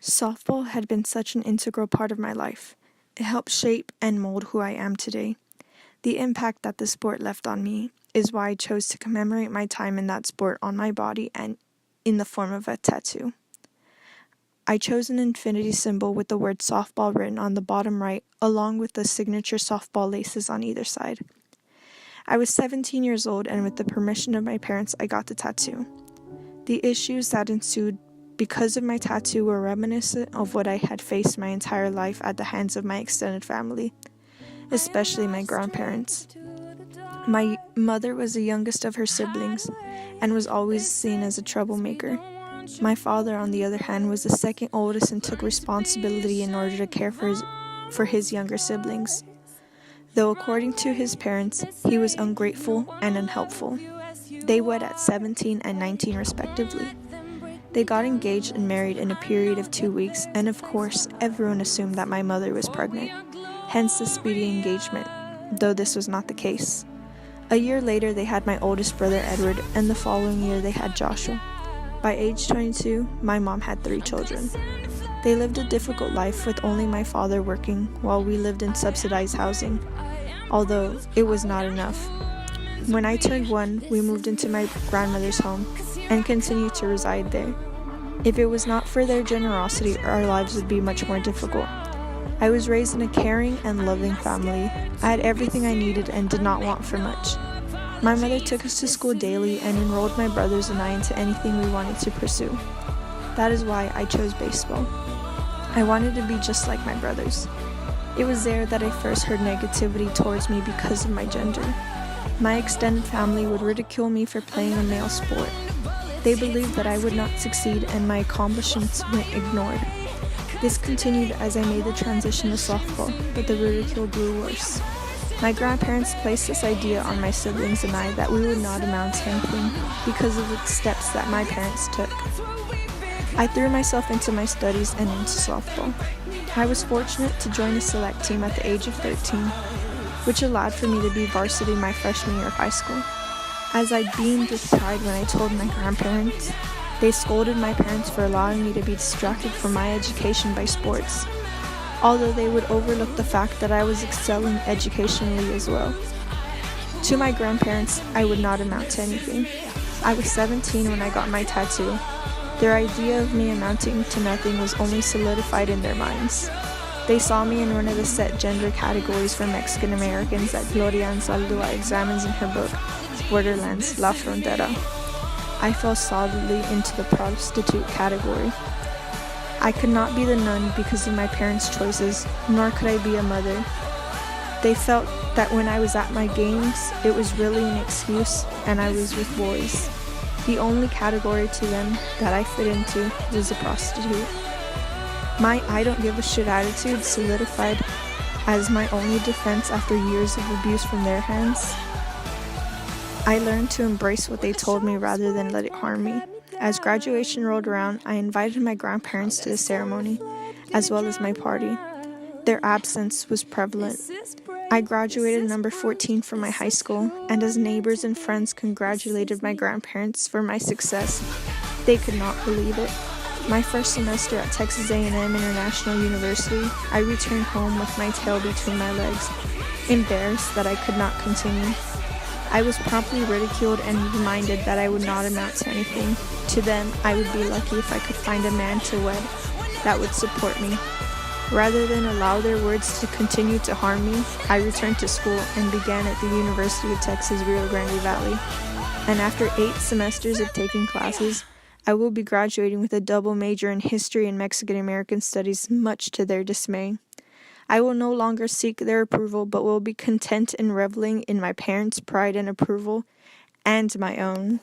Softball had been such an integral part of my life. It helped shape and mold who I am today. The impact that the sport left on me is why I chose to commemorate my time in that sport on my body and in the form of a tattoo. I chose an infinity symbol with the word softball written on the bottom right, along with the signature softball laces on either side. I was 17 years old, and with the permission of my parents, I got the tattoo. The issues that ensued because of my tattoo were reminiscent of what I had faced my entire life at the hands of my extended family, especially my grandparents. My mother was the youngest of her siblings and was always seen as a troublemaker. My father, on the other hand, was the second oldest and took responsibility in order to care for his younger siblings. Though according to his parents, he was ungrateful and unhelpful. They wed at 17 and 19 respectively. They got engaged and married in a period of 2 weeks, and of course, everyone assumed that my mother was pregnant, hence the speedy engagement, though this was not the case. A year later, they had my oldest brother Edward, and the following year they had Joshua. By age 22, my mom had 3 children. They lived a difficult life with only my father working while we lived in subsidized housing, although it was not enough. When I turned 1, we moved into my grandmother's home and continued to reside there. If it was not for their generosity, our lives would be much more difficult. I was raised in a caring and loving family. I had everything I needed and did not want for much. My mother took us to school daily and enrolled my brothers and I into anything we wanted to pursue. That is why I chose baseball. I wanted to be just like my brothers. It was there that I first heard negativity towards me because of my gender. My extended family would ridicule me for playing a male sport. They believed that I would not succeed and my accomplishments went ignored. This continued as I made the transition to softball, but the ridicule grew worse. My grandparents placed this idea on my siblings and I that we would not amount to anything because of the steps that my parents took. I threw myself into my studies and into softball. I was fortunate to join a select team at the age of 13, which allowed for me to be varsity my freshman year of high school. As I beamed with pride when I told my grandparents, they scolded my parents for allowing me to be distracted from my education by sports, although they would overlook the fact that I was excelling educationally as well. To my grandparents, I would not amount to anything. I was 17 when I got my tattoo. Their idea of me amounting to nothing was only solidified in their minds. They saw me in one of the set gender categories for Mexican Americans that Gloria Anzaldúa examines in her book, Borderlands, La Frontera. I fell solidly into the prostitute category. I could not be the nun because of my parents' choices, nor could I be a mother. They felt that when I was at my games, it was really an excuse and I was with boys. The only category to them that I fit into was a prostitute. My I don't give a shit attitude solidified as my only defense after years of abuse from their hands. I learned to embrace what they told me rather than let it harm me. As graduation rolled around, I invited my grandparents to the ceremony, as well as my party. Their absence was prevalent. I graduated number 14 from my high school, and as neighbors and friends congratulated my grandparents for my success, they could not believe it. My first semester at Texas A&M International University, I returned home with my tail between my legs, embarrassed that I could not continue. I was promptly ridiculed and reminded that I would not amount to anything. To them, I would be lucky if I could find a man to wed that would support me. Rather than allow their words to continue to harm me, I returned to school and began at the University of Texas Rio Grande Valley. And after 8 semesters of taking classes, I will be graduating with a double major in history and Mexican American studies, much to their dismay. I will no longer seek their approval, but will be content in reveling in my parents' pride and approval, and my own.